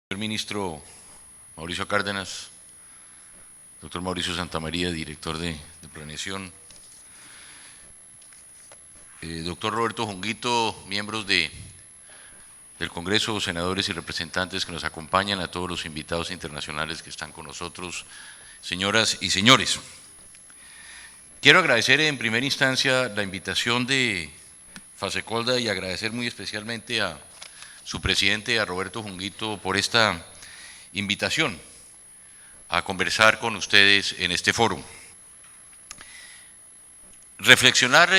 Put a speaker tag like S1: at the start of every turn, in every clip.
S1: Señor ministro Mauricio Cárdenas, doctor Mauricio Santamaría, director de Planeación, doctor Roberto Junguito, miembros del Congreso, senadores y representantes que nos acompañan, a todos los invitados internacionales que están con nosotros, señoras y señores. Quiero agradecer en primera instancia la invitación de Fasecolda y agradecer muy especialmente a su presidente, a Roberto Junguito, por esta invitación a conversar con ustedes en este foro. Reflexionar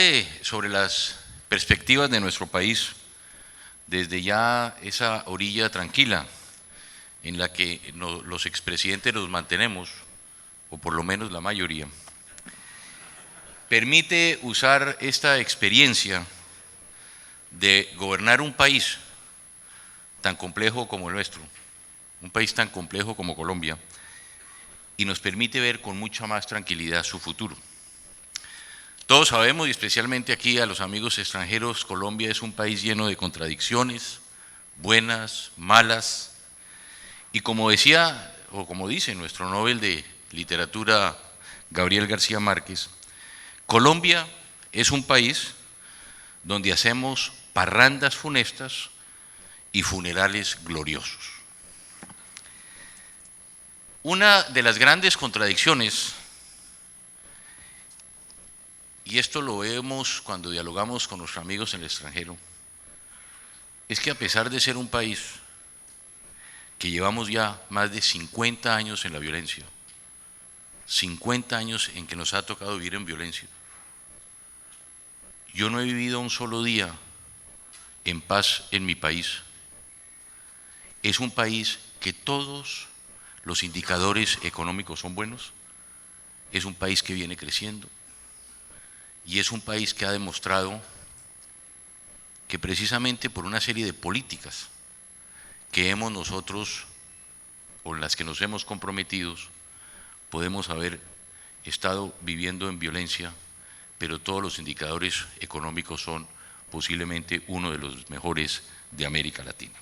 S1: sobre las perspectivas de nuestro país desde ya esa orilla tranquila en la que los expresidentes los mantenemos, o por lo menos la mayoría, permite usar esta experiencia de gobernar un país tan complejo como el nuestro, un país tan complejo como Colombia, y nos permite ver con mucha más tranquilidad su futuro. Todos sabemos, y especialmente aquí a los amigos extranjeros, Colombia es un país lleno de contradicciones, buenas, malas, y como decía, o como dice nuestro Nobel de Literatura Gabriel García Márquez, Colombia es un país donde hacemos parrandas funestas y funerales gloriosos. Una de las grandes contradicciones, y esto lo vemos cuando dialogamos con nuestros amigos en el extranjero, es que a pesar de ser un país que llevamos ya más de 50 años en la violencia, 50 años en que nos ha tocado vivir en violencia, yo no he vivido un solo día en paz en mi país. Es un país que todos los indicadores económicos son buenos, es un país que viene creciendo y es un país que ha demostrado que precisamente por una serie de políticas que hemos nosotros, con las que nos hemos comprometido, podemos haber estado viviendo en violencia, pero todos los indicadores económicos son posiblemente uno de los mejores de América Latina.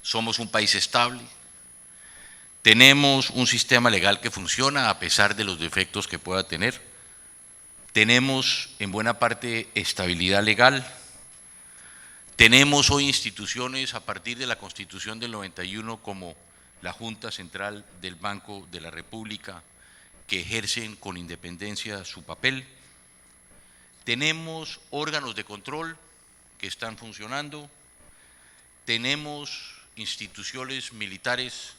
S1: Somos un país estable, tenemos un sistema legal que funciona a pesar de los defectos que pueda tener, tenemos en buena parte estabilidad legal, tenemos hoy instituciones a partir de la Constitución del 91 como la Junta Central del Banco de la República que ejercen con independencia su papel, tenemos órganos de control que están funcionando, tenemos instituciones militares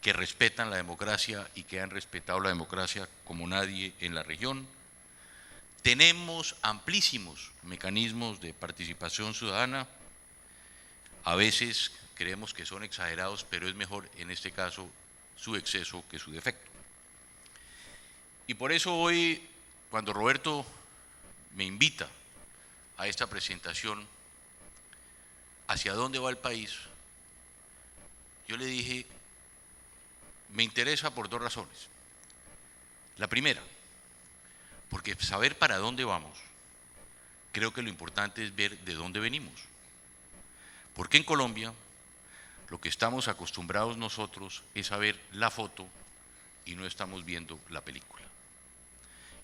S1: que respetan la democracia y que han respetado la democracia como nadie en la región. Tenemos amplísimos mecanismos de participación ciudadana, a veces creemos que son exagerados, pero es mejor en este caso su exceso que su defecto. Y por eso hoy, cuando Roberto me invita a esta presentación, ¿hacia dónde va el país?, yo le dije, me interesa por dos razones. La primera, porque saber para dónde vamos, creo que lo importante es ver de dónde venimos. Porque en Colombia, lo que estamos acostumbrados nosotros es a ver la foto y no estamos viendo la película.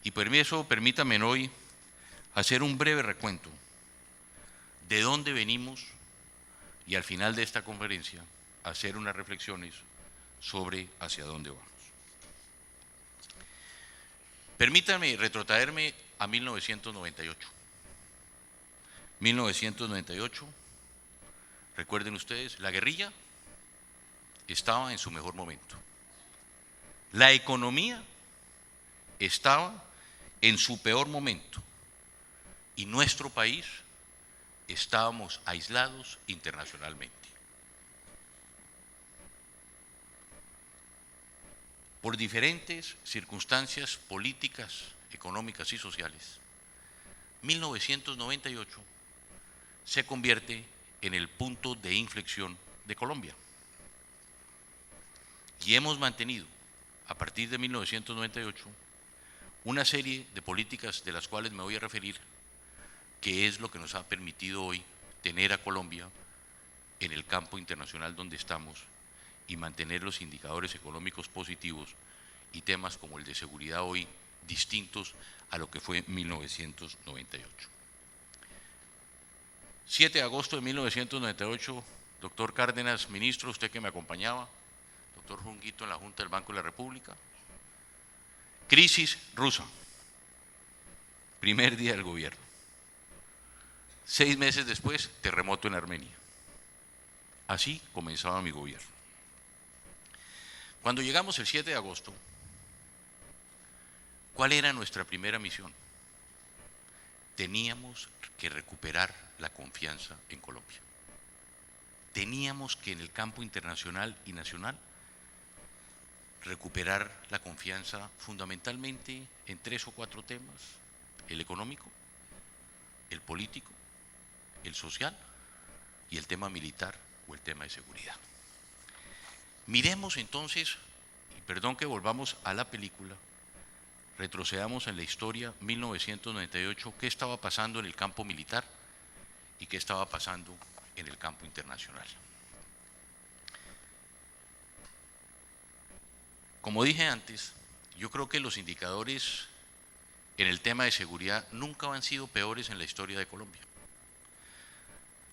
S1: Y por eso, permítanme hoy hacer un breve recuento de dónde venimos y al final de esta conferencia hacer unas reflexiones sobre hacia dónde vamos. Permítanme retrotraerme a 1998. 1998, recuerden ustedes, la guerrilla estaba en su mejor momento. La economía estaba en su peor momento y nuestro país estábamos aislados internacionalmente. Por diferentes circunstancias políticas, económicas y sociales, 1998 se convierte en el punto de inflexión de Colombia. Y hemos mantenido, a partir de 1998, una serie de políticas de las cuales me voy a referir, que es lo que nos ha permitido hoy tener a Colombia en el campo internacional donde estamos y mantener los indicadores económicos positivos y temas como el de seguridad hoy distintos a lo que fue 1998. 7 de agosto de 1998, doctor Cárdenas, ministro, usted que me acompañaba, doctor Junguito en la Junta del Banco de la República, crisis rusa, primer día del gobierno. 6 meses después, terremoto en Armenia. Así comenzaba mi gobierno. Cuando llegamos el 7 de agosto, ¿cuál era nuestra primera misión? Teníamos que recuperar la confianza en Colombia. Teníamos que en el campo internacional y nacional recuperar la confianza fundamentalmente en 3 o 4 temas: el económico, el político, el social y el tema militar o el tema de seguridad. Miremos entonces, y perdón que volvamos a la película, retrocedamos en la historia 1998, qué estaba pasando en el campo militar y qué estaba pasando en el campo internacional. Como dije antes, yo creo que los indicadores en el tema de seguridad nunca han sido peores en la historia de Colombia.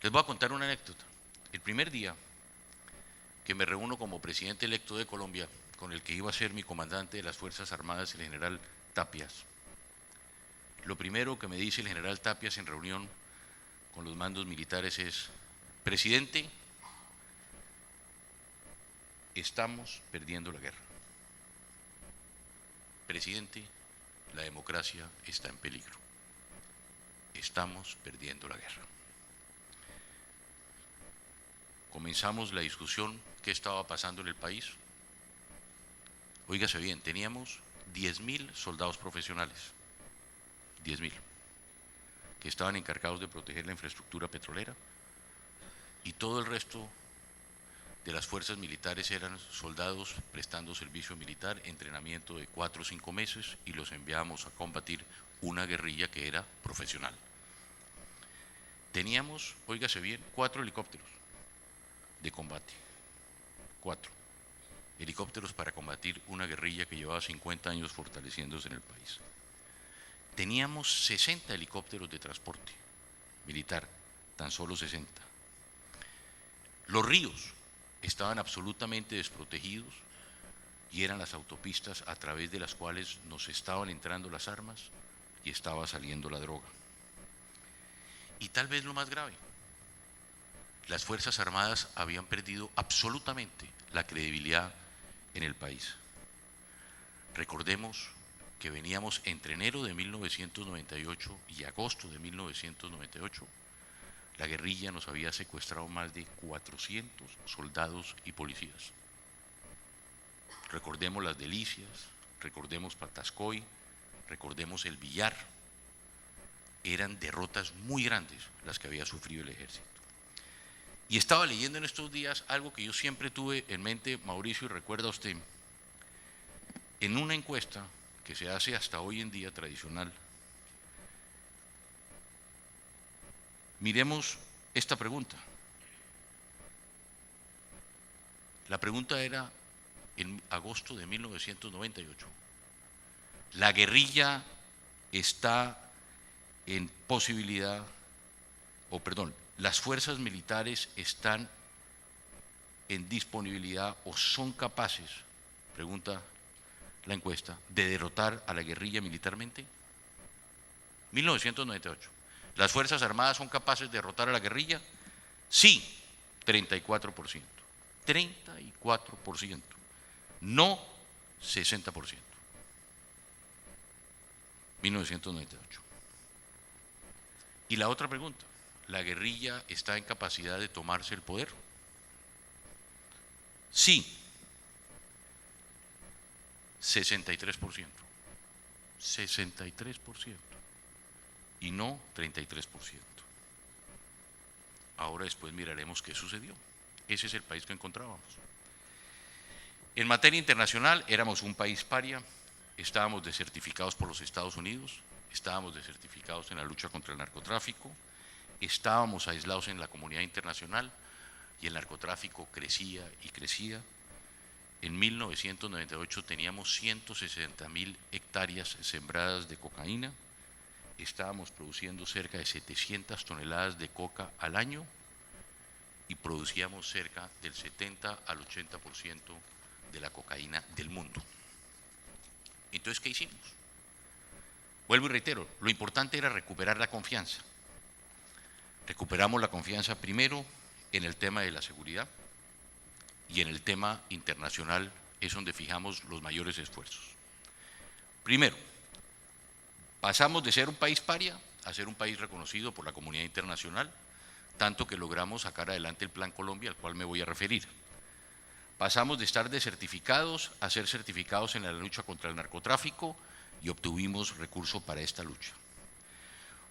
S1: Les voy a contar una anécdota. El primer día que me reúno como presidente electo de Colombia, con el que iba a ser mi comandante de las Fuerzas Armadas, el general Tapias, lo primero que me dice el general Tapias en reunión con los mandos militares es: presidente, estamos perdiendo la guerra. Presidente, la democracia está en peligro. Estamos perdiendo la guerra. Comenzamos la discusión, qué estaba pasando en el país. Óigase bien, teníamos 10.000 soldados profesionales, 10.000, que estaban encargados de proteger la infraestructura petrolera, y todo el resto de las fuerzas militares eran soldados prestando servicio militar, entrenamiento de 4 o 5 meses, y los enviábamos a combatir una guerrilla que era profesional. Teníamos, óigase bien, 4 helicópteros de combate, 4 helicópteros para combatir una guerrilla que llevaba 50 años fortaleciéndose en el país. Teníamos 60 helicópteros de transporte militar, tan solo 60. Los ríos estaban absolutamente desprotegidos y eran las autopistas a través de las cuales nos estaban entrando las armas y estaba saliendo la droga. Y tal vez lo más grave, las Fuerzas Armadas habían perdido absolutamente la credibilidad en el país. Recordemos que veníamos entre enero de 1998 y agosto de 1998, la guerrilla nos había secuestrado más de 400 soldados y policías. Recordemos Las Delicias, recordemos Patascoy, recordemos El Villar. Eran derrotas muy grandes las que había sufrido el ejército. Y estaba leyendo en estos días algo que yo siempre tuve en mente, Mauricio, y recuerda usted, en una encuesta que se hace hasta hoy en día tradicional. Miremos esta pregunta. La pregunta era en agosto de 1998. La guerrilla está en posibilidad, las fuerzas militares están en disponibilidad o son capaces, pregunta la encuesta, de derrotar a la guerrilla militarmente. 1998. ¿Las Fuerzas Armadas son capaces de derrotar a la guerrilla? Sí, 34%. 34%. No 60%. 1998. Y la otra pregunta, ¿la guerrilla está en capacidad de tomarse el poder? Sí, 63%. 63%. Y no 33%. Ahora después miraremos qué sucedió. Ese es el país que encontrábamos. En materia internacional éramos un país paria, estábamos desertificados por los Estados Unidos, estábamos desertificados en la lucha contra el narcotráfico, estábamos aislados en la comunidad internacional, y el narcotráfico crecía y crecía. En 1998 teníamos 160.000 hectáreas sembradas de cocaína, estábamos produciendo cerca de 700 toneladas de coca al año y producíamos cerca del 70 al 80% de la cocaína del mundo. Entonces, ¿qué hicimos? Vuelvo y reitero, lo importante era recuperar la confianza. Recuperamos la confianza primero en el tema de la seguridad y en el tema internacional es donde fijamos los mayores esfuerzos. Primero, pasamos de ser un país paria a ser un país reconocido por la comunidad internacional, tanto que logramos sacar adelante el Plan Colombia, al cual me voy a referir. Pasamos de estar desertificados a ser certificados en la lucha contra el narcotráfico y obtuvimos recursos para esta lucha.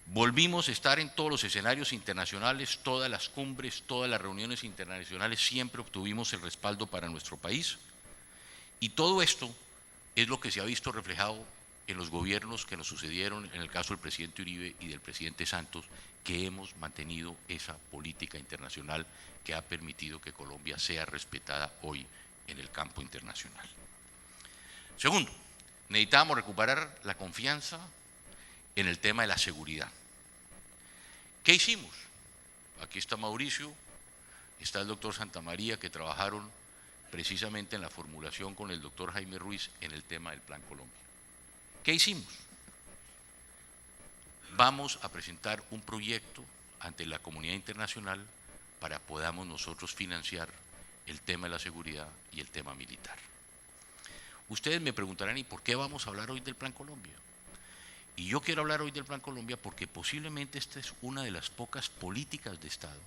S1: Volvimos a estar en todos los escenarios internacionales, todas las cumbres, todas las reuniones internacionales, siempre obtuvimos el respaldo para nuestro país. Y todo esto es lo que se ha visto reflejado en los gobiernos que nos sucedieron, en el caso del presidente Uribe y del presidente Santos, que hemos mantenido esa política internacional que ha permitido que Colombia sea respetada hoy en el campo internacional. Segundo, necesitábamos recuperar la confianza en el tema de la seguridad. ¿Qué hicimos? Aquí está Mauricio, está el doctor Santamaría, que trabajaron precisamente en la formulación con el doctor Jaime Ruiz en el tema del Plan Colombia. ¿Qué hicimos? Vamos a presentar un proyecto ante la comunidad internacional para que podamos nosotros financiar el tema de la seguridad y el tema militar. Ustedes me preguntarán, ¿y por qué vamos a hablar hoy del Plan Colombia? Y yo quiero hablar hoy del Plan Colombia porque posiblemente esta es una de las pocas políticas de Estado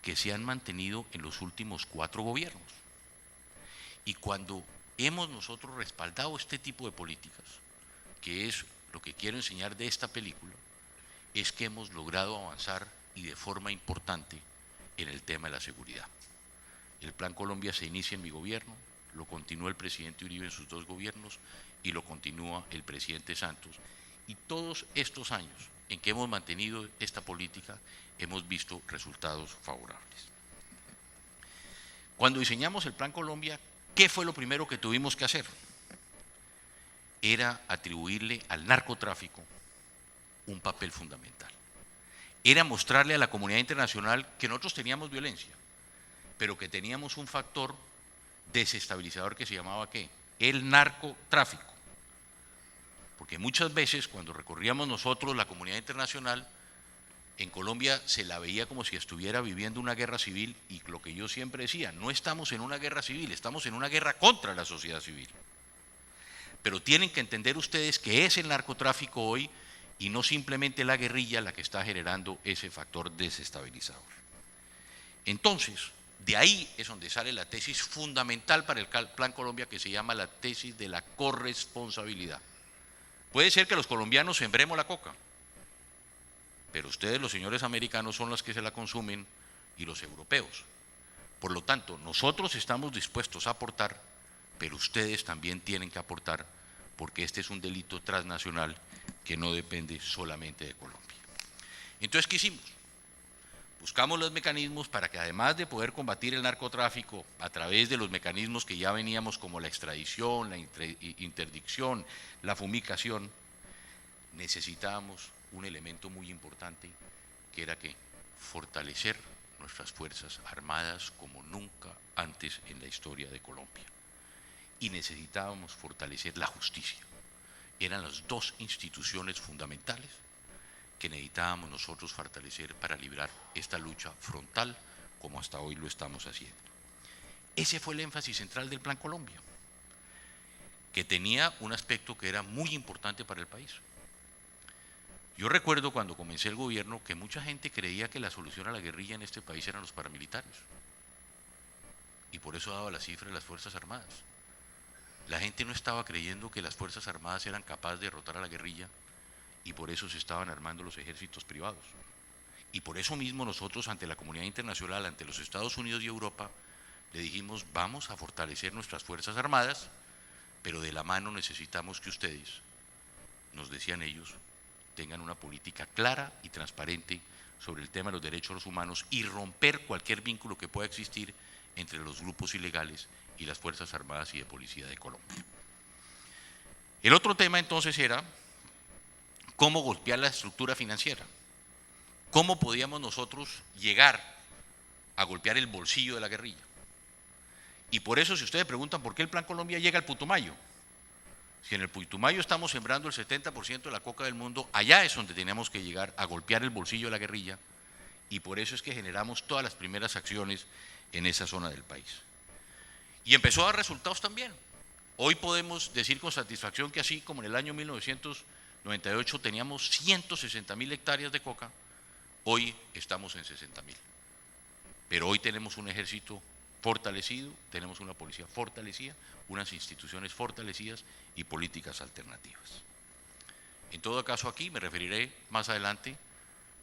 S1: que se han mantenido en los últimos 4 gobiernos. Y cuando hemos nosotros respaldado este tipo de políticas, que es lo que quiero enseñar de esta película, es que hemos logrado avanzar y de forma importante en el tema de la seguridad. El Plan Colombia se inicia en mi gobierno, lo continúa el presidente Uribe en sus 2 gobiernos y lo continúa el presidente Santos. Y todos estos años en que hemos mantenido esta política, hemos visto resultados favorables. Cuando diseñamos el Plan Colombia, ¿qué fue lo primero que tuvimos que hacer? Era atribuirle al narcotráfico un papel fundamental. Era mostrarle a la comunidad internacional que nosotros teníamos violencia, pero que teníamos un factor desestabilizador que se llamaba ¿qué? El narcotráfico. Porque muchas veces cuando recorríamos nosotros la comunidad internacional, en Colombia se la veía como si estuviera viviendo una guerra civil y lo que yo siempre decía, no estamos en una guerra civil, estamos en una guerra contra la sociedad civil. Pero tienen que entender ustedes que es el narcotráfico hoy y no simplemente la guerrilla la que está generando ese factor desestabilizador. Entonces, de ahí es donde sale la tesis fundamental para el Plan Colombia que se llama la tesis de la corresponsabilidad. Puede ser que los colombianos sembremos la coca, pero ustedes, los señores americanos, son los que se la consumen y los europeos. Por lo tanto, nosotros estamos dispuestos a aportar, pero ustedes también tienen que aportar porque este es un delito transnacional que no depende solamente de Colombia. Entonces, ¿qué hicimos? Buscamos los mecanismos para que además de poder combatir el narcotráfico a través de los mecanismos que ya veníamos como la extradición, la interdicción, la fumigación, necesitábamos un elemento muy importante que era que fortalecer nuestras Fuerzas Armadas como nunca antes en la historia de Colombia. Y necesitábamos fortalecer la justicia. Eran las 2 instituciones fundamentales que necesitábamos nosotros fortalecer para librar esta lucha frontal como hasta hoy lo estamos haciendo. Ese fue el énfasis central del Plan Colombia, que tenía un aspecto que era muy importante para el país. Yo recuerdo cuando comencé el gobierno que mucha gente creía que la solución a la guerrilla en este país eran los paramilitares. Y por eso daba la cifra de las Fuerzas Armadas. La gente no estaba creyendo que las Fuerzas Armadas eran capaces de derrotar a la guerrilla y por eso se estaban armando los ejércitos privados. Y por eso mismo nosotros ante la comunidad internacional, ante los Estados Unidos y Europa, le dijimos vamos a fortalecer nuestras Fuerzas Armadas, pero de la mano necesitamos que ustedes, nos decían ellos, tengan una política clara y transparente sobre el tema de los derechos humanos y romper cualquier vínculo que pueda existir entre los grupos ilegales y las Fuerzas Armadas y de Policía de Colombia. El otro tema entonces era cómo golpear la estructura financiera. ¿Cómo podíamos nosotros llegar a golpear el bolsillo de la guerrilla? Y por eso, si ustedes preguntan por qué el Plan Colombia llega al Putumayo, si en el Putumayo estamos sembrando el 70% de la coca del mundo, allá es donde tenemos que llegar a golpear el bolsillo de la guerrilla, y por eso es que generamos todas las primeras acciones en esa zona del país. Y empezó a dar resultados también. Hoy podemos decir con satisfacción que así como en el año 1998 teníamos 160.000 hectáreas de coca, hoy estamos en 60.000. Pero hoy tenemos un ejército fortalecido, tenemos una policía fortalecida, unas instituciones fortalecidas y políticas alternativas. En todo caso, aquí me referiré más adelante,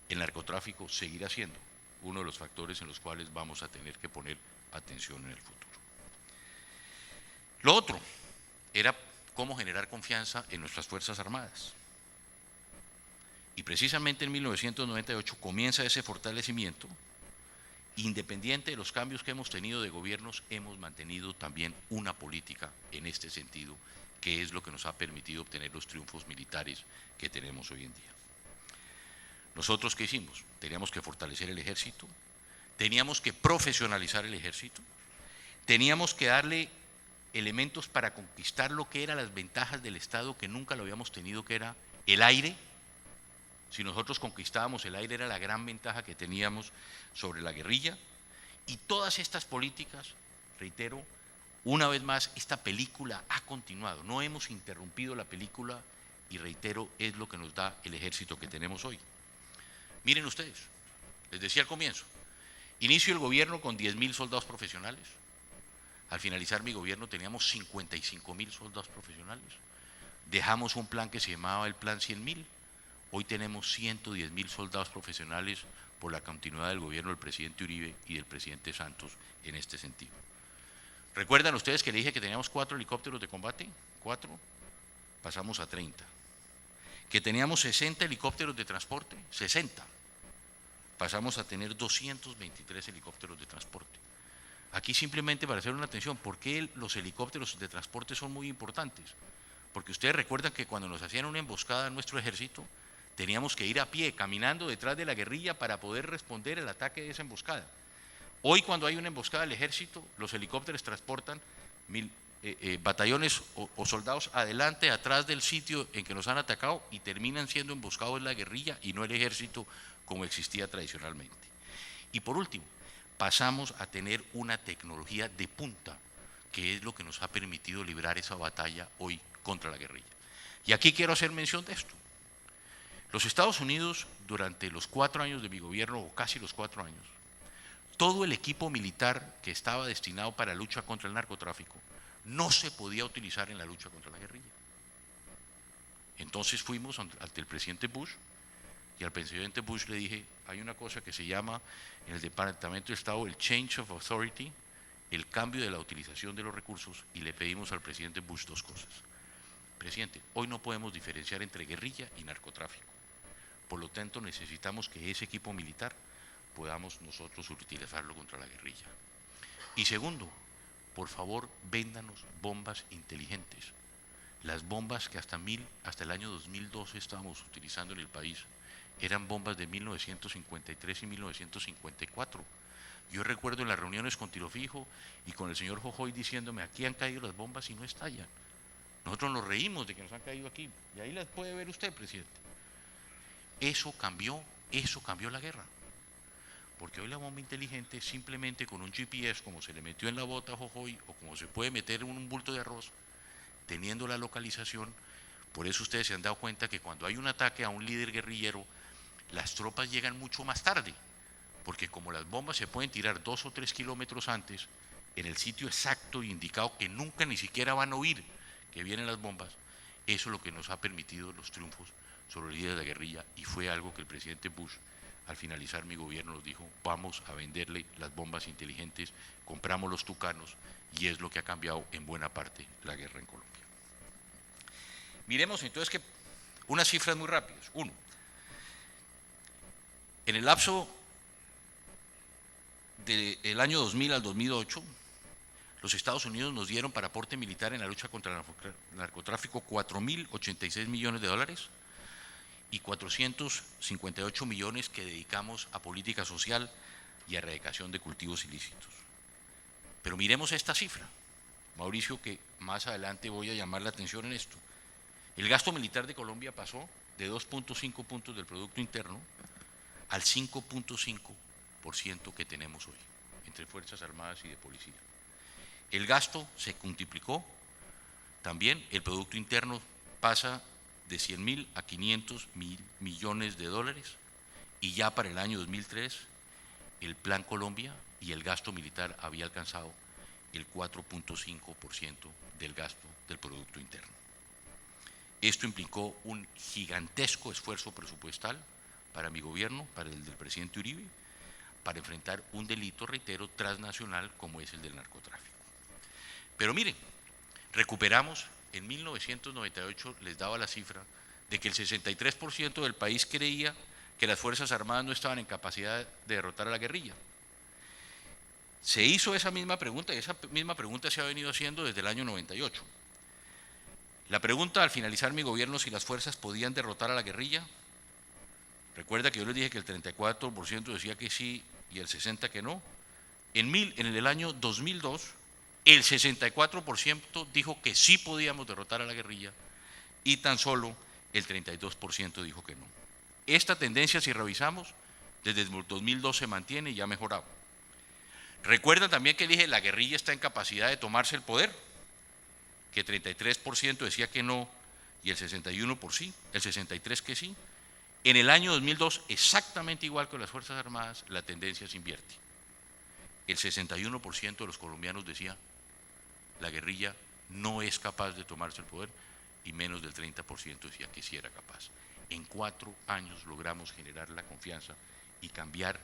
S1: el narcotráfico seguirá siendo uno de los factores en los cuales vamos a tener que poner atención en el futuro. Lo otro era cómo generar confianza en nuestras Fuerzas Armadas. Y precisamente en 1998 comienza ese fortalecimiento. Independiente de los cambios que hemos tenido de gobiernos, hemos mantenido también una política en este sentido, que es lo que nos ha permitido obtener los triunfos militares que tenemos hoy en día. ¿Nosotros qué hicimos? Teníamos que fortalecer el ejército, teníamos que profesionalizar el ejército, teníamos que darle elementos para conquistar lo que eran las ventajas del Estado que nunca lo habíamos tenido, que era el aire. Si nosotros conquistábamos el aire era la gran ventaja que teníamos sobre la guerrilla. Y todas estas políticas, reitero, una vez más, esta película ha continuado, no hemos interrumpido la película y reitero, es lo que nos da el ejército que tenemos hoy. Miren ustedes, les decía al comienzo, inicio el gobierno con 10.000 soldados profesionales. Al finalizar mi gobierno teníamos 55.000 soldados profesionales. Dejamos un plan que se llamaba el Plan 100.000. Hoy tenemos 110.000 soldados profesionales por la continuidad del gobierno del presidente Uribe y del presidente Santos en este sentido. ¿Recuerdan ustedes que le dije que teníamos 4 helicópteros de combate? 4, pasamos a 30. Que teníamos 60 helicópteros de transporte, 60. Pasamos a tener 223 helicópteros de transporte. Aquí simplemente para hacer una atención, ¿por qué los helicópteros de transporte son muy importantes? Porque ustedes recuerdan que cuando nos hacían una emboscada en nuestro ejército, teníamos que ir a pie, caminando detrás de la guerrilla para poder responder el ataque de esa emboscada. Hoy cuando hay una emboscada del ejército, los helicópteros transportan batallones o soldados adelante, atrás del sitio en que nos han atacado y terminan siendo emboscados en la guerrilla y no el ejército como existía tradicionalmente. Y por último, pasamos a tener una tecnología de punta, que es lo que nos ha permitido librar esa batalla hoy contra la guerrilla. Y aquí quiero hacer mención de esto. Los Estados Unidos, durante los 4 años de mi gobierno, o casi los 4 años, todo el equipo militar que estaba destinado para la lucha contra el narcotráfico no se podía utilizar en la lucha contra la guerrilla. Entonces fuimos ante el presidente Bush y al presidente Bush le dije, hay una cosa que se llama en el Departamento de Estado el Change of Authority, el cambio de la utilización de los recursos, y le pedimos al presidente Bush 2 cosas. Presidente, hoy no podemos diferenciar entre guerrilla y narcotráfico. Por lo tanto, necesitamos que ese equipo militar podamos nosotros utilizarlo contra la guerrilla. Y segundo, por favor, véndanos bombas inteligentes. Las bombas que hasta el año 2012 estábamos utilizando en el país eran bombas de 1953 y 1954. Yo recuerdo en las reuniones con Tiro Fijo y con el señor Jojoy diciéndome, aquí han caído las bombas y no estallan. Nosotros nos reímos de que nos han caído aquí, y ahí las puede ver usted, presidente. Eso cambió la guerra. Porque hoy la bomba inteligente simplemente con un GPS, como se le metió en la bota a Jojoy, o como se puede meter en un bulto de arroz, teniendo la localización, por eso ustedes se han dado cuenta que cuando hay un ataque a un líder guerrillero, las tropas llegan mucho más tarde, porque como las bombas se pueden tirar 2 o 3 kilómetros antes, en el sitio exacto e indicado que nunca ni siquiera van a oír que vienen las bombas, eso es lo que nos ha permitido los triunfos sobre el líder de la guerrilla, y fue algo que el presidente Bush, al finalizar mi gobierno, nos dijo, vamos a venderle las bombas inteligentes, compramos los Tucanos, y es lo que ha cambiado en buena parte la guerra en Colombia. Miremos entonces que unas cifras muy rápidas. 1. En el lapso del año 2000 al 2008, los Estados Unidos nos dieron para aporte militar en la lucha contra el narcotráfico 4.086 millones de dólares y 458 millones que dedicamos a política social y a erradicación de cultivos ilícitos. Pero miremos esta cifra, Mauricio, que más adelante voy a llamar la atención en esto. El gasto militar de Colombia pasó de 2.5 puntos del Producto Interno al 5.5% que tenemos hoy, entre Fuerzas Armadas y de Policía. El gasto se multiplicó, también el Producto Interno pasa de 100.000 a 500.000 millones de dólares, y ya para el año 2003 el Plan Colombia y el gasto militar había alcanzado el 4.5% del gasto del Producto Interno. Esto implicó un gigantesco esfuerzo presupuestal para mi gobierno, para el del presidente Uribe, para enfrentar un delito, reitero, transnacional como es el del narcotráfico. Pero miren, recuperamos, en 1998 les daba la cifra de que el 63% del país creía que las Fuerzas Armadas no estaban en capacidad de derrotar a la guerrilla. Se hizo esa misma pregunta y esa misma pregunta se ha venido haciendo desde el año 98. La pregunta al finalizar mi gobierno si las fuerzas podían derrotar a la guerrilla, recuerda que yo les dije que el 34% decía que sí y el 60% que no. En el año 2002, el 64% dijo que sí podíamos derrotar a la guerrilla y tan solo el 32% dijo que no. Esta tendencia, si revisamos, desde el 2002 se mantiene y ha mejorado. Recuerda también que dije la guerrilla está en capacidad de tomarse el poder, que 33% decía que no y el 61% por sí, el 63% que sí. En el año 2002, exactamente igual que las Fuerzas Armadas, la tendencia se invierte. El 61% de los colombianos decía la guerrilla no es capaz de tomarse el poder y menos del 30% decía que sí era capaz. En 4 años logramos generar la confianza y cambiar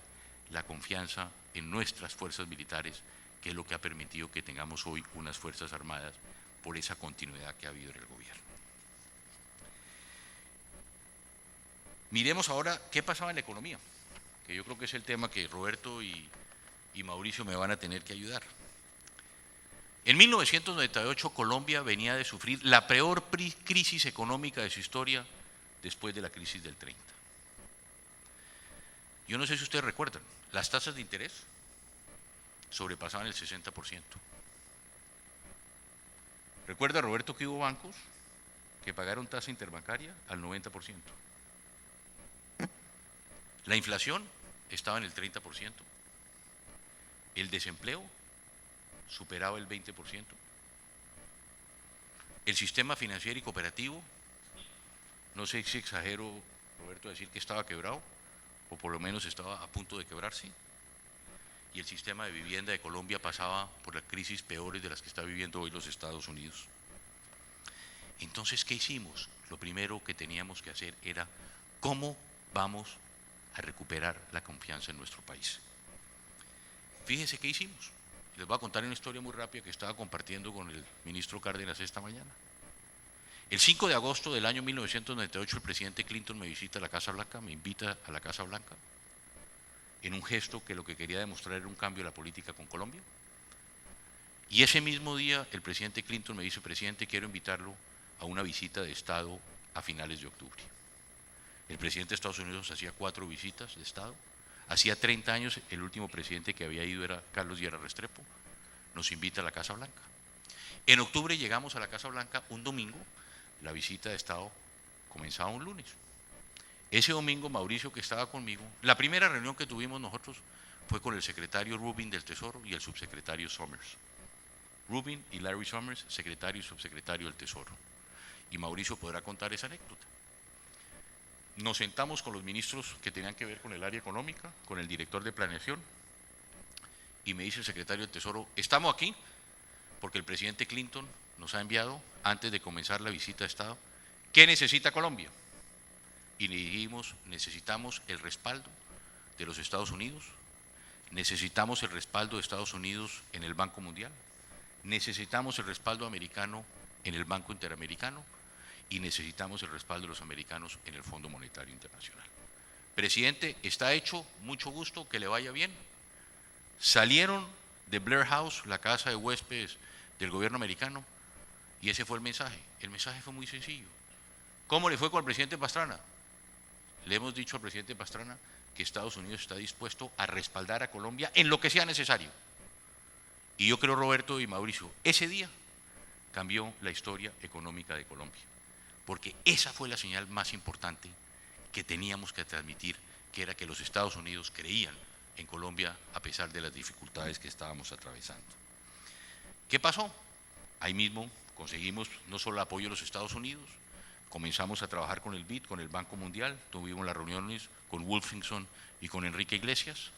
S1: la confianza en nuestras fuerzas militares, que es lo que ha permitido que tengamos hoy unas Fuerzas Armadas por esa continuidad que ha habido en el gobierno. Miremos ahora qué pasaba en la economía, que yo creo que es el tema que Roberto y Mauricio me van a tener que ayudar. En 1998 Colombia venía de sufrir la peor crisis económica de su historia después de la crisis del 30. Yo no sé si ustedes recuerdan, las tasas de interés sobrepasaban el 60%. ¿Recuerda, Roberto, que hubo bancos que pagaron tasa interbancaria al 90%? La inflación estaba en el 30%. El desempleo superaba el 20%. El sistema financiero y cooperativo, no sé si exagero, Roberto, decir que estaba quebrado, o por lo menos estaba a punto de quebrarse. Y el sistema de vivienda de Colombia pasaba por las crisis peores de las que está viviendo hoy los Estados Unidos. Entonces, ¿qué hicimos? Lo primero que teníamos que hacer era cómo vamos a recuperar la confianza en nuestro país. Fíjense qué hicimos. Les voy a contar una historia muy rápida que estaba compartiendo con el ministro Cárdenas esta mañana. El 5 de agosto del año 1998 el presidente Clinton me visita a la Casa Blanca, me invita a la Casa Blanca, en un gesto que lo que quería demostrar era un cambio de la política con Colombia. Y ese mismo día el presidente Clinton me dice: presidente, quiero invitarlo a una visita de Estado a finales de octubre. El presidente de Estados Unidos hacía 4 visitas de Estado. Hacía 30 años el último presidente que había ido era Carlos Lleras Restrepo. Nos invita a la Casa Blanca. En octubre llegamos a la Casa Blanca un domingo. La visita de Estado comenzaba un lunes. Ese domingo Mauricio, que estaba conmigo, la primera reunión que tuvimos nosotros fue con el secretario Rubin del Tesoro y el subsecretario Summers. Rubin y Larry Summers, secretario y subsecretario del Tesoro. Y Mauricio podrá contar esa anécdota. Nos sentamos con los ministros que tenían que ver con el área económica, con el director de planeación, y me dice el secretario del Tesoro: estamos aquí porque el presidente Clinton nos ha enviado, antes de comenzar la visita de Estado, ¿qué necesita Colombia? Y le dijimos: necesitamos el respaldo de los Estados Unidos, necesitamos el respaldo de Estados Unidos en el Banco Mundial, necesitamos el respaldo americano en el Banco Interamericano y necesitamos el respaldo de los americanos en el Fondo Monetario Internacional. presidente, está hecho, mucho gusto, que le vaya bien. Salieron de Blair House, la casa de huéspedes del gobierno americano, y ese fue el mensaje. El mensaje fue muy sencillo. ¿Cómo le fue con el presidente Pastrana? Le hemos dicho al presidente Pastrana que Estados Unidos está dispuesto a respaldar a Colombia en lo que sea necesario. Y yo creo, Roberto y Mauricio, ese día cambió la historia económica de Colombia, porque esa fue la señal más importante que teníamos que transmitir, que era que los Estados Unidos creían en Colombia a pesar de las dificultades que estábamos atravesando. ¿Qué pasó? Ahí mismo conseguimos no solo el apoyo de los Estados Unidos, comenzamos a trabajar con el BID, con el Banco Mundial, tuvimos las reuniones con Wolfingson y con Enrique Iglesias,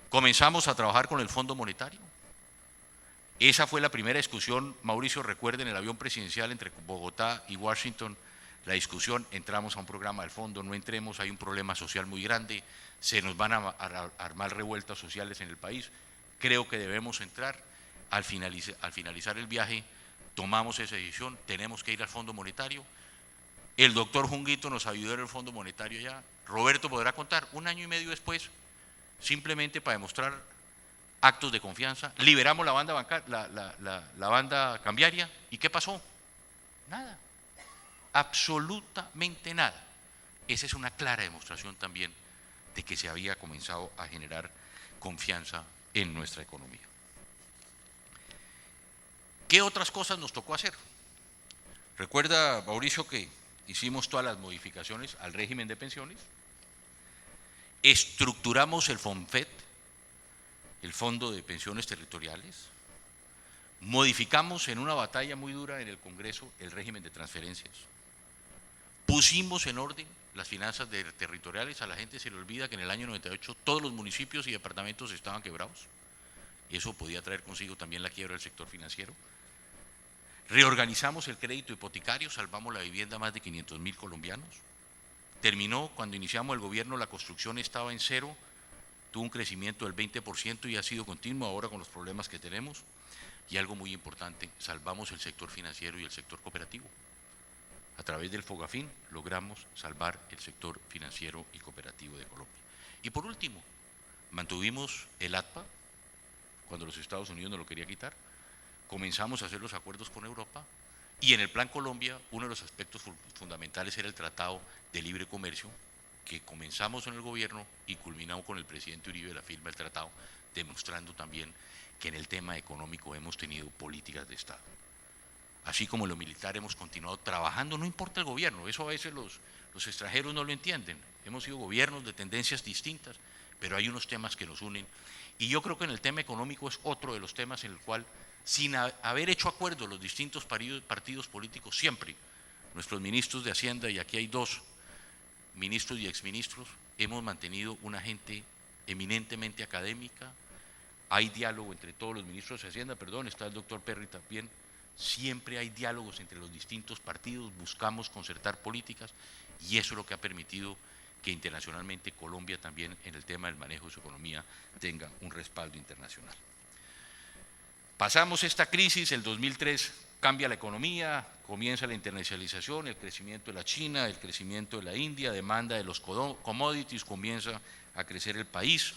S1: comenzamos a trabajar con el Fondo Monetario. Esa fue la primera discusión, Mauricio, recuerda, en el avión presidencial entre Bogotá y Washington, la discusión, entramos a un programa del fondo, no entremos, hay un problema social muy grande, se nos van a armar revueltas sociales en el país, creo que debemos entrar. Al finalizar el viaje tomamos esa decisión, tenemos que ir al Fondo Monetario. El doctor Junguito nos ayudó en el Fondo Monetario ya, Roberto podrá contar, 1 año y medio después, simplemente para demostrar actos de confianza, liberamos la banda la banda cambiaria, ¿y qué pasó? Nada, absolutamente nada. Esa es una clara demostración también de que se había comenzado a generar confianza en nuestra economía. ¿Qué otras cosas nos tocó hacer? Recuerda, Mauricio, que hicimos todas las modificaciones al régimen de pensiones, estructuramos el FONFET, el Fondo de Pensiones Territoriales, modificamos en una batalla muy dura en el Congreso el régimen de transferencias, pusimos en orden las finanzas territoriales. A la gente se le olvida que en el año 98 todos los municipios y departamentos estaban quebrados, y eso podía traer consigo también la quiebra del sector financiero. Reorganizamos el crédito hipotecario, salvamos la vivienda a más de 500.000 colombianos. Terminó, cuando iniciamos el gobierno, la construcción estaba en cero, tuvo un crecimiento del 20% y ha sido continuo ahora con los problemas que tenemos. Y algo muy importante, salvamos el sector financiero y el sector cooperativo. A través del FOGAFIN logramos salvar el sector financiero y cooperativo de Colombia. Y por último, mantuvimos el ATPA, cuando los Estados Unidos nos lo quería quitar, comenzamos a hacer los acuerdos con Europa, y en el Plan Colombia uno de los aspectos fundamentales era el Tratado de Libre Comercio, que comenzamos en el gobierno y culminamos con el presidente Uribe la firma del tratado, demostrando también que en el tema económico hemos tenido políticas de Estado. Así como en lo militar hemos continuado trabajando, no importa el gobierno, eso a veces los extranjeros no lo entienden, hemos sido gobiernos de tendencias distintas, pero hay unos temas que nos unen, y yo creo que en el tema económico es otro de los temas en el cual, sin haber hecho acuerdos los distintos partidos políticos, siempre nuestros ministros de Hacienda, y aquí hay 2 ministros y exministros, hemos mantenido una gente eminentemente académica, hay diálogo entre todos los ministros de Hacienda, está el doctor Perry también, siempre hay diálogos entre los distintos partidos, buscamos concertar políticas, y eso es lo que ha permitido que internacionalmente Colombia también en el tema del manejo de su economía tenga un respaldo internacional. Pasamos esta crisis, el 2003 cambia la economía, comienza la internacionalización, el crecimiento de la China, el crecimiento de la India, demanda de los commodities, comienza a crecer el país.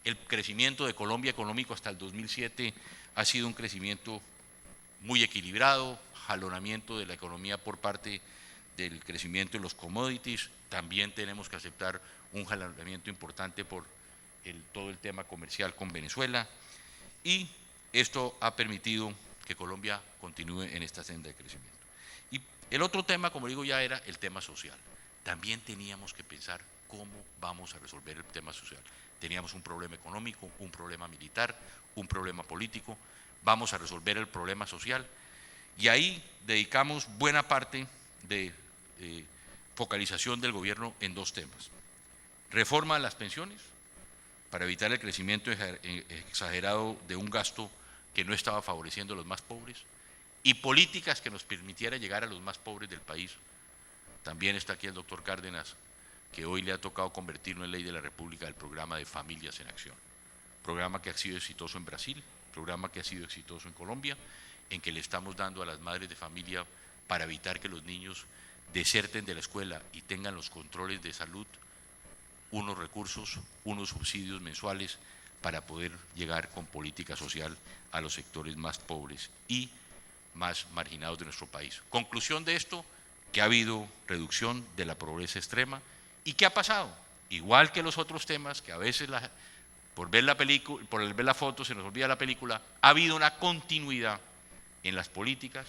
S1: El crecimiento de Colombia económico hasta el 2007 ha sido un crecimiento muy equilibrado, jalonamiento de la economía por parte del crecimiento de los commodities. También tenemos que aceptar un jalonamiento importante por todo el tema comercial con Venezuela, y esto ha permitido que Colombia continúe en esta senda de crecimiento. Y el otro tema, como digo, ya era el tema social. También teníamos que pensar cómo vamos a resolver el tema social. Teníamos un problema económico, un problema militar, un problema político, vamos a resolver el problema social, y ahí dedicamos buena parte de focalización del gobierno en 2 temas. Reforma de las pensiones, para evitar el crecimiento exagerado de un gasto que no estaba favoreciendo a los más pobres, y políticas que nos permitiera llegar a los más pobres del país. También está aquí el doctor Cárdenas, que hoy le ha tocado convertirlo en ley de la República del programa de Familias en Acción, programa que ha sido exitoso en Brasil, programa que ha sido exitoso en Colombia, en que le estamos dando a las madres de familia para evitar que los niños deserten de la escuela y tengan los controles de salud unos recursos, unos subsidios mensuales para poder llegar con política social a los sectores más pobres y más marginados de nuestro país. Conclusión de esto, que ha habido reducción de la pobreza extrema. ¿Y qué ha pasado? Igual que los otros temas, que a veces por ver la foto se nos olvida la película, ha habido una continuidad en las políticas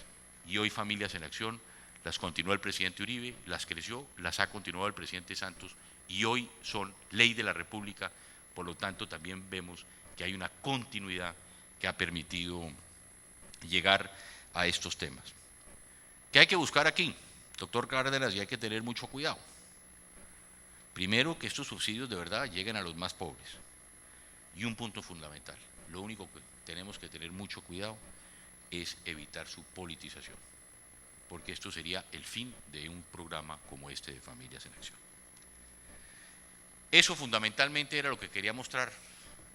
S1: y hoy Familias en Acción las continuó el presidente Uribe, las creció, las ha continuado el presidente Santos y hoy son ley de la República, por lo tanto también vemos que hay una continuidad que ha permitido llegar a estos temas. ¿Qué hay que buscar aquí, doctor Cárdenas? Y hay que tener mucho cuidado. Primero, que estos subsidios de verdad lleguen a los más pobres. Y un punto fundamental, lo único que tenemos que tener mucho cuidado es evitar su politización, porque esto sería el fin de un programa como este de Familias en Acción. Eso fundamentalmente era lo que quería mostrar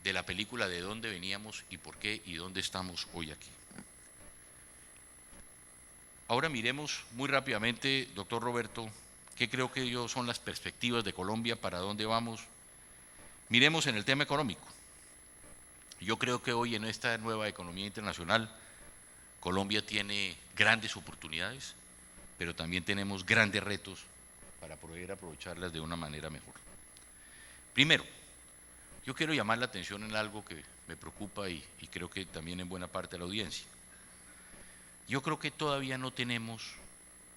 S1: de la película de dónde veníamos y por qué y dónde estamos hoy aquí. Ahora miremos muy rápidamente, doctor Roberto, qué creo que son las perspectivas de Colombia, para dónde vamos. Miremos en el tema económico. Yo creo que hoy en esta nueva economía internacional, Colombia tiene grandes oportunidades, pero también tenemos grandes retos para poder aprovecharlas de una manera mejor. Primero, yo quiero llamar la atención en algo que me preocupa y creo que también en buena parte de la audiencia. Yo creo que todavía no tenemos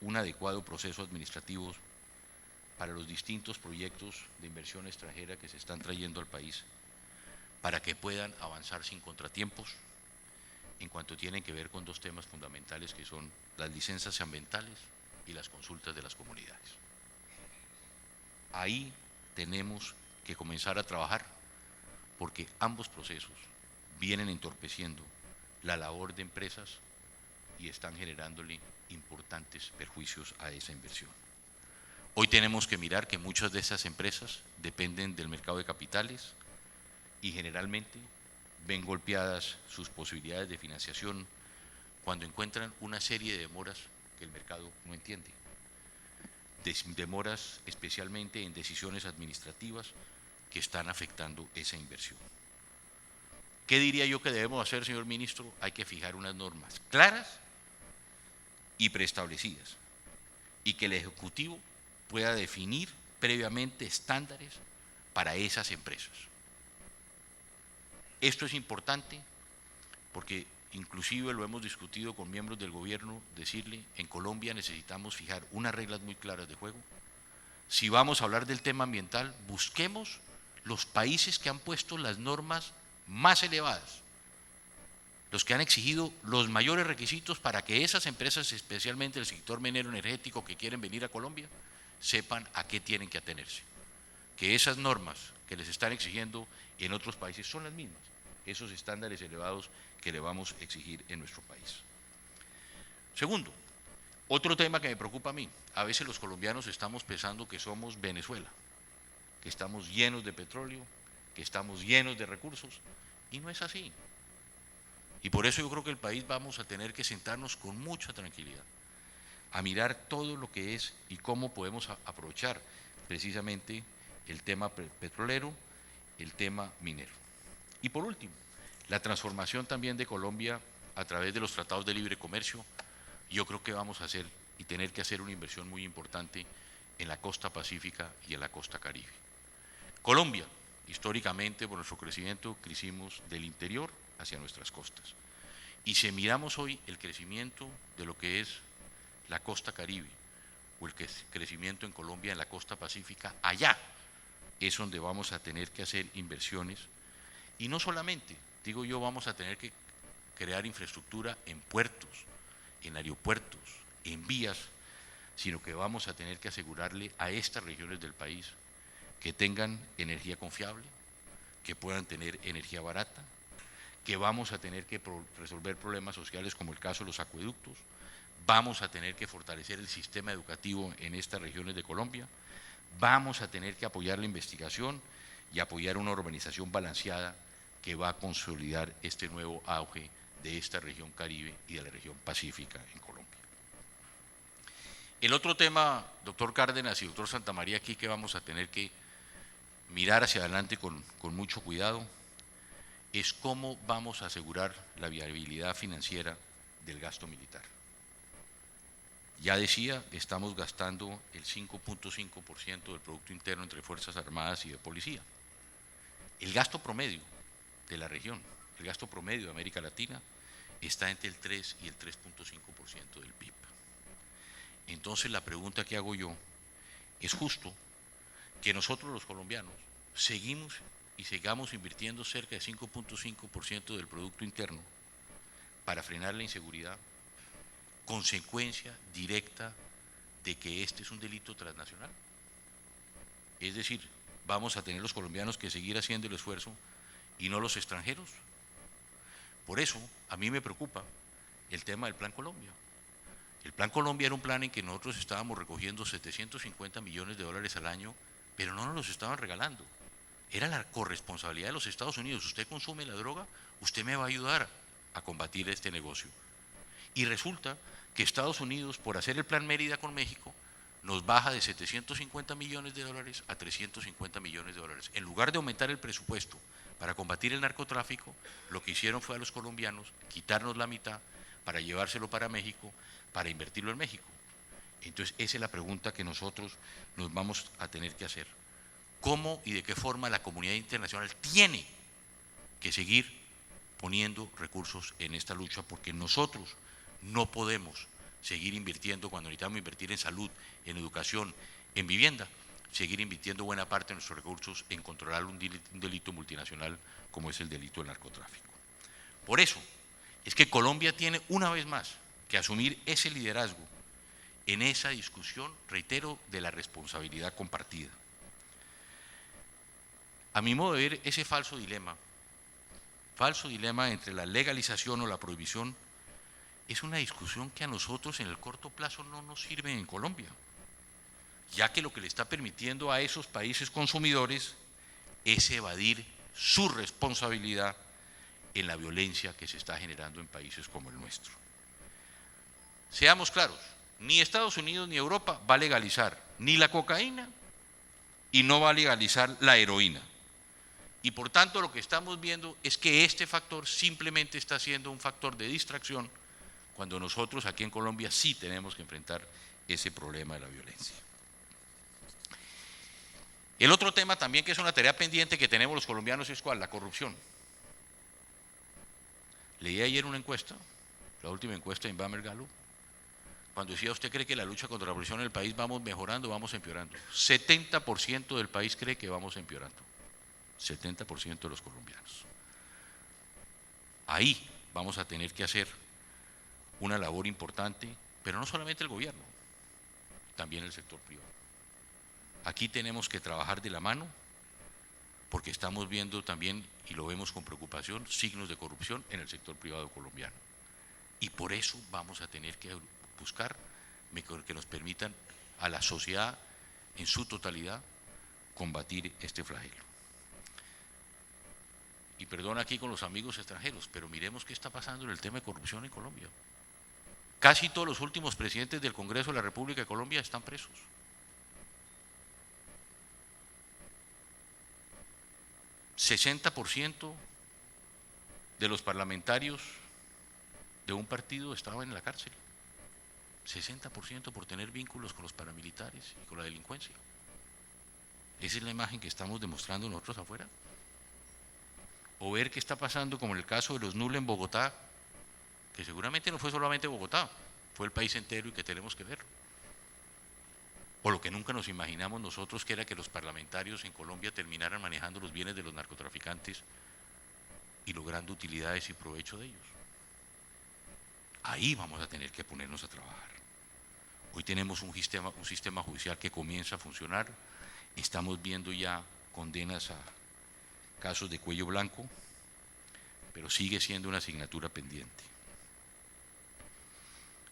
S1: un adecuado proceso administrativo para los distintos proyectos de inversión extranjera que se están trayendo al país, para que puedan avanzar sin contratiempos en cuanto tienen que ver con dos temas fundamentales que son las licencias ambientales y las consultas de las comunidades. Ahí tenemos que comenzar a trabajar porque ambos procesos vienen entorpeciendo la labor de empresas y están generándole importantes perjuicios a esa inversión. Hoy tenemos que mirar que muchas de esas empresas dependen del mercado de capitales y generalmente ven golpeadas sus posibilidades de financiación cuando encuentran una serie de demoras que el mercado no entiende. Demoras especialmente en decisiones administrativas que están afectando esa inversión. ¿Qué diría yo que debemos hacer, señor ministro? Hay que fijar unas normas claras y preestablecidas y que el Ejecutivo pueda definir previamente estándares para esas empresas. Esto es importante porque inclusive lo hemos discutido con miembros del gobierno, decirle, en Colombia necesitamos fijar unas reglas muy claras de juego. Si vamos a hablar del tema ambiental, busquemos los países que han puesto las normas más elevadas, los que han exigido los mayores requisitos para que esas empresas, especialmente el sector minero energético que quieren venir a Colombia, sepan a qué tienen que atenerse. Que esas normas que les están exigiendo en otros países son las mismas, esos estándares elevados que le vamos a exigir en nuestro país. Segundo, otro tema que me preocupa a mí, a veces los colombianos estamos pensando que somos Venezuela, que estamos llenos de petróleo, que estamos llenos de recursos, y no es así. Y por eso yo creo que el país vamos a tener que sentarnos con mucha tranquilidad, a mirar todo lo que es y cómo podemos aprovechar precisamente el tema petrolero, el tema minero. Y por último, la transformación también de Colombia a través de los tratados de libre comercio. Yo creo que vamos a hacer y tener que hacer una inversión muy importante en la costa pacífica y en la costa caribe. Colombia, históricamente, por nuestro crecimiento, crecimos del interior hacia nuestras costas. Y si miramos hoy el crecimiento de lo que es la costa caribe o el crecimiento en Colombia en la costa pacífica, allá es donde vamos a tener que hacer inversiones. Y no solamente, digo yo, vamos a tener que crear infraestructura en puertos, en aeropuertos, en vías, sino que vamos a tener que asegurarle a estas regiones del país que tengan energía confiable, que puedan tener energía barata, que vamos a tener que resolver problemas sociales como el caso de los acueductos, vamos a tener que fortalecer el sistema educativo en estas regiones de Colombia, vamos a tener que apoyar la investigación y apoyar una urbanización balanceada que va a consolidar este nuevo auge de esta región Caribe y de la región Pacífica en Colombia. El otro tema, doctor Cárdenas y doctor Santamaría, aquí que vamos a tener que mirar hacia adelante con mucho cuidado es cómo vamos a asegurar la viabilidad financiera del gasto militar. Ya decía, estamos gastando el 5.5% del Producto Interno entre Fuerzas Armadas y de Policía. El gasto promedio de la región, el gasto promedio de América Latina, está entre el 3 y el 3.5% del PIB. Entonces la pregunta que hago yo, ¿es justo que nosotros los colombianos sigamos invirtiendo cerca de 5.5% del Producto Interno para frenar la inseguridad, consecuencia directa de que este es un delito transnacional? Es decir, vamos a tener los colombianos que seguir haciendo el esfuerzo y no los extranjeros. Por eso, a mí me preocupa el tema del Plan Colombia. El Plan Colombia era un plan en que nosotros estábamos recogiendo 750 millones de dólares al año, pero no nos los estaban regalando. Era la corresponsabilidad de los Estados Unidos. Usted consume la droga, usted me va a ayudar a combatir este negocio. Y resulta que Estados Unidos, por hacer el Plan Mérida con México, nos baja de 750 millones de dólares a 350 millones de dólares. En lugar de aumentar el presupuesto para combatir el narcotráfico, lo que hicieron fue a los colombianos quitarnos la mitad para llevárselo para México, para invertirlo en México. Entonces, esa es la pregunta que nosotros nos vamos a tener que hacer. ¿Cómo y de qué forma la comunidad internacional tiene que seguir poniendo recursos en esta lucha? Porque nosotros no podemos seguir invirtiendo cuando necesitamos invertir en salud, en educación, en vivienda, seguir invirtiendo buena parte de nuestros recursos en controlar un delito multinacional como es el delito del narcotráfico. Por eso es que Colombia tiene una vez más que asumir ese liderazgo en esa discusión, reitero, de la responsabilidad compartida. A mi modo de ver, ese falso dilema entre la legalización o la prohibición, es una discusión que a nosotros en el corto plazo no nos sirve en Colombia, ya que lo que le está permitiendo a esos países consumidores es evadir su responsabilidad en la violencia que se está generando en países como el nuestro. Seamos claros, ni Estados Unidos ni Europa va a legalizar ni la cocaína y no va a legalizar la heroína. Y por tanto lo que estamos viendo es que este factor simplemente está siendo un factor de distracción cuando nosotros aquí en Colombia sí tenemos que enfrentar ese problema de la violencia. El otro tema también que es una tarea pendiente que tenemos los colombianos es ¿cuál? La corrupción. Leí ayer una encuesta, la última encuesta de Inbamer Gallup, cuando decía, ¿usted cree que la lucha contra la corrupción en el país vamos mejorando o vamos empeorando? 70% del país cree que vamos empeorando. 70% de los colombianos. Ahí vamos a tener que hacer una labor importante, pero no solamente el gobierno, también el sector privado. Aquí tenemos que trabajar de la mano, porque estamos viendo también, y lo vemos con preocupación, signos de corrupción en el sector privado colombiano. Y por eso vamos a tener que buscar que nos permitan a la sociedad en su totalidad combatir este flagelo. Y perdón aquí con los amigos extranjeros, pero miremos qué está pasando en el tema de corrupción en Colombia. Casi todos los últimos presidentes del Congreso de la República de Colombia están presos. ¿60% de los parlamentarios de un partido estaban en la cárcel? 60% por tener vínculos con los paramilitares y con la delincuencia. ¿Esa es la imagen que estamos demostrando nosotros afuera? O ver qué está pasando como en el caso de los NUL en Bogotá, que seguramente no fue solamente Bogotá, fue el país entero y que tenemos que ver. O lo que nunca nos imaginamos nosotros, que era que los parlamentarios en Colombia terminaran manejando los bienes de los narcotraficantes y logrando utilidades y provecho de ellos. Ahí vamos a tener que ponernos a trabajar. Hoy tenemos un sistema judicial que comienza a funcionar, estamos viendo ya condenas a casos de cuello blanco, pero sigue siendo una asignatura pendiente.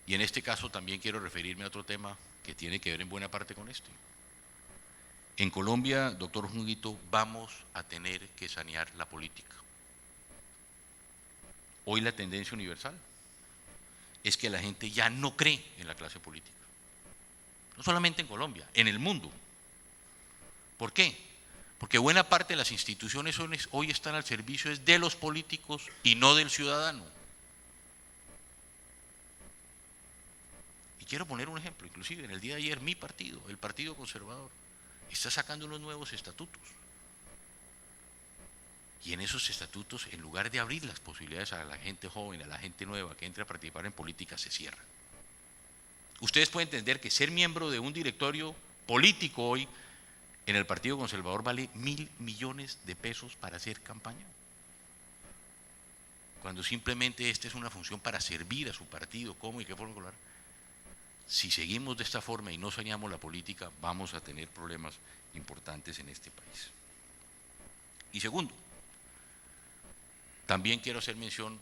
S1: Y en este caso también quiero referirme a otro tema que tiene que ver en buena parte con este. En Colombia, doctor Junguito, vamos a tener que sanear la política. Hoy la tendencia universal es que la gente ya no cree en la clase política. No solamente en Colombia, en el mundo. ¿Por qué? Porque buena parte de las instituciones hoy están al servicio de los políticos y no del ciudadano. Y quiero poner un ejemplo, inclusive en el día de ayer mi partido, el Partido Conservador, está sacando unos nuevos estatutos. Y en esos estatutos, en lugar de abrir las posibilidades a la gente joven, a la gente nueva que entre a participar en política, se cierra. Ustedes pueden entender que ser miembro de un directorio político hoy en el Partido Conservador vale 1.000 millones de pesos para hacer campaña. Cuando simplemente esta es una función para servir a su partido, ¿cómo y qué forma colaborar? Si seguimos de esta forma y no saneamos la política, vamos a tener problemas importantes en este país. Y segundo, también quiero hacer mención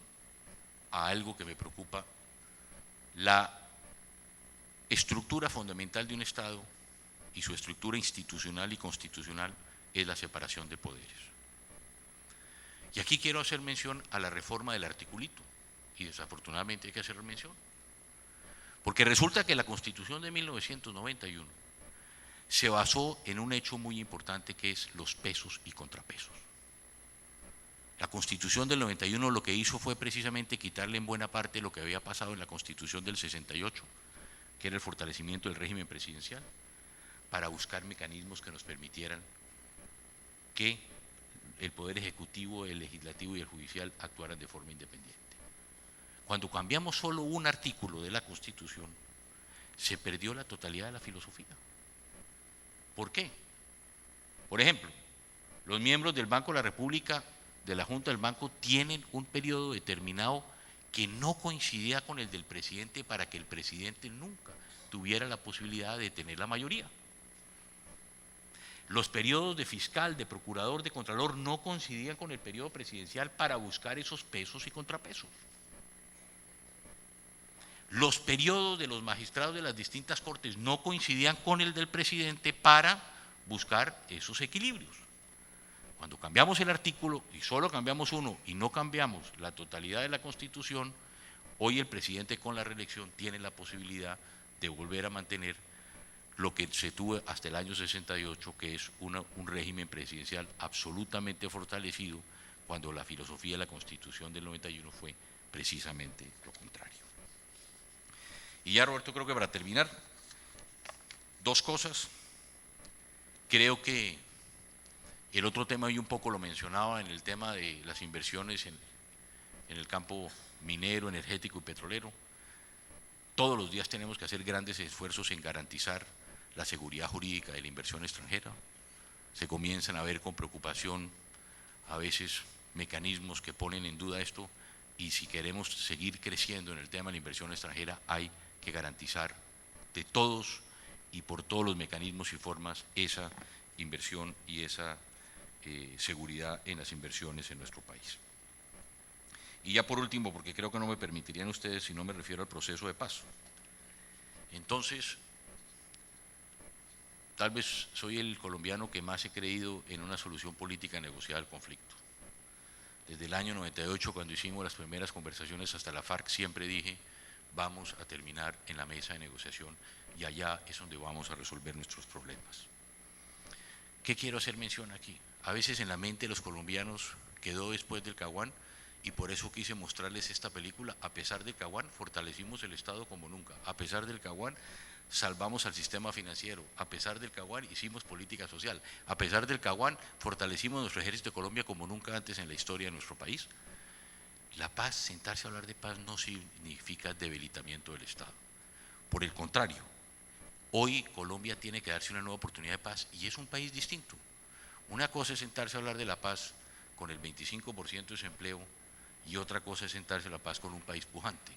S1: a algo que me preocupa: la estructura fundamental de un Estado y su estructura institucional y constitucional es la separación de poderes. Y aquí quiero hacer mención a la reforma del articulito, y desafortunadamente hay que hacer mención, porque resulta que la Constitución de 1991 se basó en un hecho muy importante, que es los pesos y contrapesos. La Constitución del 91 lo que hizo fue precisamente quitarle en buena parte lo que había pasado en la Constitución del 68, que era el fortalecimiento del régimen presidencial, para buscar mecanismos que nos permitieran que el Poder Ejecutivo, el Legislativo y el Judicial actuaran de forma independiente. Cuando cambiamos solo un artículo de la Constitución, se perdió la totalidad de la filosofía. ¿Por qué? Por ejemplo, los miembros del Banco de la República, de la Junta del Banco, tienen un periodo determinado que no coincidía con el del presidente, para que el presidente nunca tuviera la posibilidad de tener la mayoría. Los periodos de fiscal, de procurador, de contralor no coincidían con el periodo presidencial para buscar esos pesos y contrapesos. Los periodos de los magistrados de las distintas cortes no coincidían con el del presidente para buscar esos equilibrios. Cuando cambiamos el artículo y solo cambiamos uno y no cambiamos la totalidad de la Constitución, hoy el presidente con la reelección tiene la posibilidad de volver a mantener lo que se tuvo hasta el año 68, que es un régimen presidencial absolutamente fortalecido, cuando la filosofía de la Constitución del 91 fue precisamente lo contrario. Y ya, Roberto, creo que para terminar, dos cosas. Creo que el otro tema, y un poco lo mencionaba, en el tema de las inversiones en el campo minero, energético y petrolero, todos los días tenemos que hacer grandes esfuerzos en garantizar la seguridad jurídica de la inversión extranjera. Se comienzan a ver con preocupación a veces mecanismos que ponen en duda esto, y si queremos seguir creciendo en el tema de la inversión extranjera, hay que garantizar de todos y por todos los mecanismos y formas esa inversión y esa seguridad en las inversiones en nuestro país. Y ya por último, porque creo que no me permitirían ustedes si no me refiero al proceso de paz. Entonces, tal vez soy el colombiano que más he creído en una solución política negociada al conflicto. Desde el año 98, cuando hicimos las primeras conversaciones hasta la FARC, siempre dije: vamos a terminar en la mesa de negociación, y allá es donde vamos a resolver nuestros problemas. ¿Qué quiero hacer mención aquí? A veces en la mente de los colombianos quedó después del Caguán, y por eso quise mostrarles esta película. A pesar del Caguán, fortalecimos el Estado como nunca. A pesar del Caguán, salvamos al sistema financiero. A pesar del Caguán, hicimos política social. A pesar del Caguán, fortalecimos nuestro ejército de Colombia como nunca antes en la historia de nuestro país. La paz, sentarse a hablar de paz, no significa debilitamiento del Estado. Por el contrario, hoy Colombia tiene que darse una nueva oportunidad de paz, y es un país distinto. Una cosa es sentarse a hablar de la paz con el 25% de desempleo, y otra cosa es sentarse a la paz con un país pujante.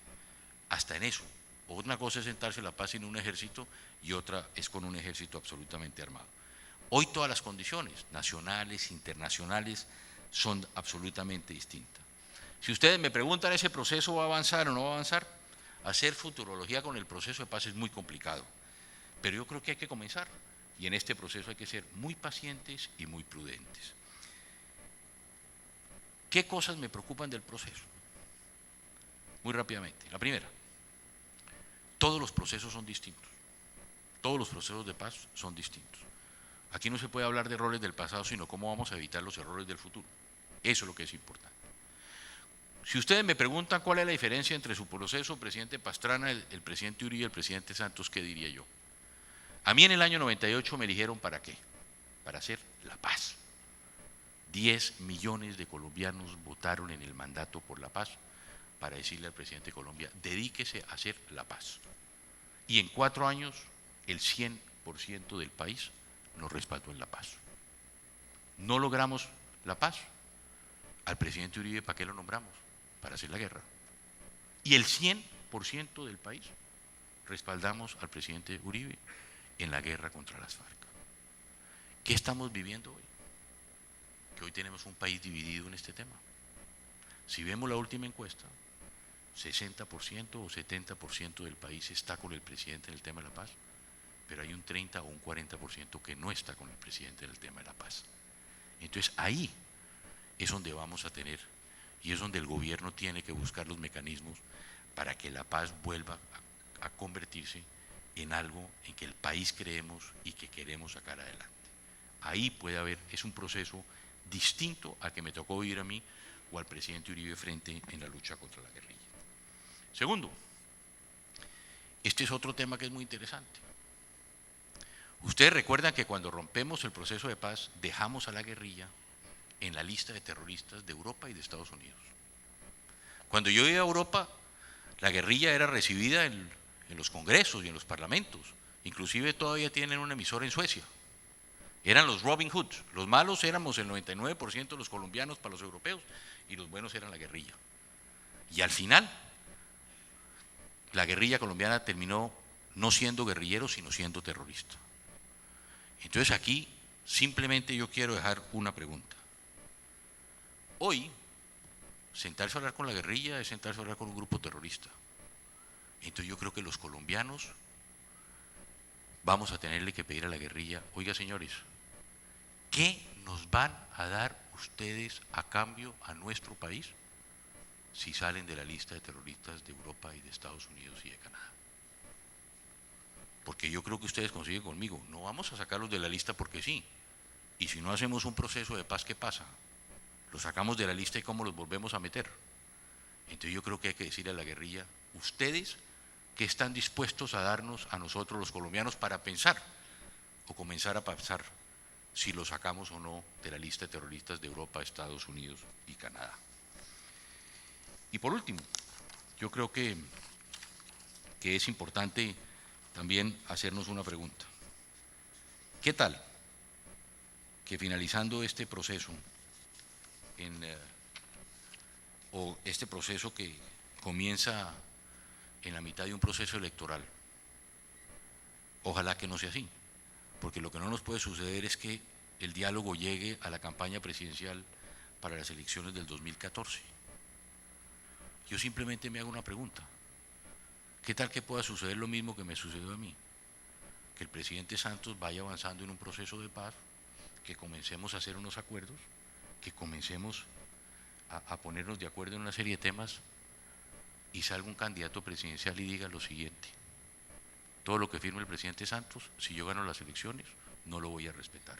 S1: Hasta en eso. Una cosa es sentarse a la paz sin un ejército, y otra es con un ejército absolutamente armado. Hoy todas las condiciones, nacionales, internacionales, son absolutamente distintas. Si ustedes me preguntan, ¿ese proceso va a avanzar o no va a avanzar? Hacer futurología con el proceso de paz es muy complicado, pero yo creo que hay que comenzar, y en este proceso hay que ser muy pacientes y muy prudentes. ¿Qué cosas me preocupan del proceso? Muy rápidamente. La primera: todos los procesos son distintos. Todos los procesos de paz son distintos. Aquí no se puede hablar de errores del pasado, sino cómo vamos a evitar los errores del futuro. Eso es lo que es importante. Si ustedes me preguntan cuál es la diferencia entre su proceso, presidente Pastrana, el presidente Uribe y el presidente Santos, ¿qué diría yo? A mí en el año 98 me eligieron ¿para qué? Para hacer la paz. 10 millones de colombianos votaron en el mandato por la paz para decirle al presidente de Colombia, dedíquese a hacer la paz. Y en 4 años, el 100% del país nos respaldó en la paz. No logramos la paz. Al presidente Uribe, ¿para qué lo nombramos? Para hacer la guerra. Y el 100% del país respaldamos al presidente Uribe en la guerra contra las FARC. ¿Qué estamos viviendo hoy? Que hoy tenemos un país dividido en este tema. Si vemos la última encuesta, 60% o 70% del país está con el presidente en el tema de la paz, pero hay un 30 o un 40% que no está con el presidente en el tema de la paz. Entonces ahí es donde vamos a tener, y es donde el gobierno tiene que buscar los mecanismos para que la paz vuelva a convertirse en algo en que el país creemos y que queremos sacar adelante. Ahí puede haber, es un proceso distinto al que me tocó vivir a mí o al presidente Uribe frente en la lucha contra la guerrilla. Segundo, este es otro tema que es muy interesante. Ustedes recuerdan que cuando rompemos el proceso de paz dejamos a la guerrilla en la lista de terroristas de Europa y de Estados Unidos. Cuando yo iba a Europa, la guerrilla era recibida en los congresos y en los parlamentos. Inclusive todavía tienen una emisora en Suecia. Eran los Robin Hoods. Los malos éramos el 99% de los colombianos para los europeos y los buenos eran la guerrilla. Y al final, la guerrilla colombiana terminó no siendo guerrillero, sino siendo terrorista. Entonces aquí simplemente yo quiero dejar una pregunta. Hoy, sentarse a hablar con la guerrilla es sentarse a hablar con un grupo terrorista. Entonces yo creo que los colombianos vamos a tenerle que pedir a la guerrilla, oiga señores, ¿qué nos van a dar ustedes a cambio a nuestro país si salen de la lista de terroristas de Europa y de Estados Unidos y de Canadá? Porque yo creo que ustedes consiguen conmigo, no vamos a sacarlos de la lista porque sí, y si no hacemos un proceso de paz, ¿qué pasa? Los sacamos de la lista y ¿cómo los volvemos a meter? Entonces yo creo que hay que decirle a la guerrilla, ustedes que están dispuestos a darnos a nosotros los colombianos para pensar o comenzar a pensar si los sacamos o no de la lista de terroristas de Europa, Estados Unidos y Canadá. Y por último, yo creo que es importante también hacernos una pregunta. ¿Qué tal que finalizando este proceso, o este proceso que comienza en la mitad de un proceso electoral, ojalá que no sea así, porque lo que no nos puede suceder es que el diálogo llegue a la campaña presidencial para las elecciones del 2014. Yo simplemente me hago una pregunta. ¿Qué tal que pueda suceder lo mismo que me sucedió a mí? Que el presidente Santos vaya avanzando en un proceso de paz, que comencemos a hacer unos acuerdos, que comencemos a ponernos de acuerdo en una serie de temas y salga un candidato presidencial y diga lo siguiente: todo lo que firme el presidente Santos, si yo gano las elecciones, no lo voy a respetar.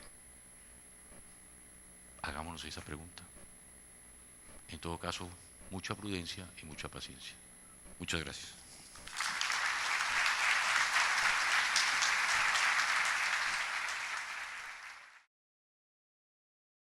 S1: Hagámonos esa pregunta. En todo caso, mucha prudencia y mucha paciencia. Muchas gracias.